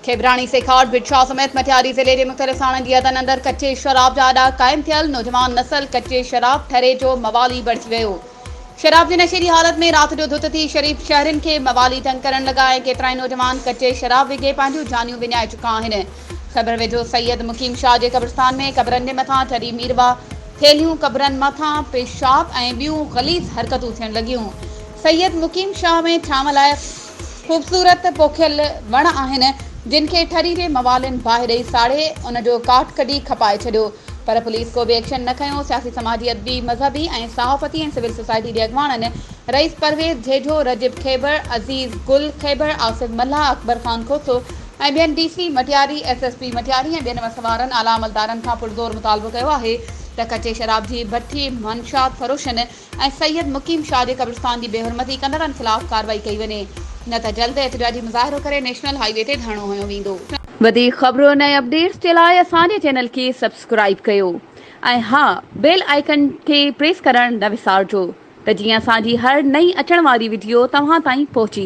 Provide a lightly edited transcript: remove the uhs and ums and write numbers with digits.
खेबरानी सेखावट बिटशा समेत मटियारी ज़िले के मुख़्तलिफ़ थाणनि जी हदनि अंदरि कचे शराब जा अॾा क़ाइमु थियल। नौजवान नस्ल कचे शराब ठरे जो मवाली बणिजी वियो। शराब की नशे की हालत में रात जो धुत थी शरीफ़ शहरनि के मवाली तंग करण लॻा ऐं केतिराई नौजवान कचे शराब विझे पंहिंजूं जानियूं विञाए चुका आहिनि। ख़बर वेझो सैयद मुकीम शाह के कब्रिस्तान में क़बरनि जे मथां ठरी मीरवा थेलियूं क़बरनि मथां पेशाब ऐं ॿियूं ग़लीज़ हरकतूं थियण लॻियूं। सैयद मुकीम शाह में ठाम लाइ ख़ूबसूरत पोखियल वण आहिनि जिन खे ठरी जे मवालिन बाहि ॾेई साड़े उन जो काठ कढी खपाए छॾियो, पर पुलिस को भी एक्शन न खयों। सियासी समाजी अदबी मज़हबी ऐं सहाफ़ती ऐं सिविल सोसाइटी के अॻवाननि रईस परवेज़ झेझो, रजिब खैबर, अज़ीज़ गुल खैबर, आसिफ मल्हा, अकबर खान खोसो ऐं ॿियनि DC मटियारी, SSP मटियारी ऐं ॿियनि वसवारनि आला अमलदारनि खां पुरज़ोर मुतालबो कयो आहे त कचे शराब जी भट्ठी मंशात फरोशनि ऐं सैयद मुकीम शाह जे कब्रिस्तान की बेहुरमती कंदड़नि ख़िलाफ़ कार्रवाई कई वञे, न त जल्द एहतजाजी मुज़ाहिरो करे नेशनल हाईवे ते धरणो हयो वेंदो। वधीक ख़बरुनि ऐं अपडेट्स जे लाइ असांजे चैनल खे सब्सक्राइब कयो ऐं हाँ, बेल आइकन खे प्रेस करणु न विसारिजो त जीअं असांजी हर नई अचण वारी वीडियो तव्हां ताईं पहुची सघे।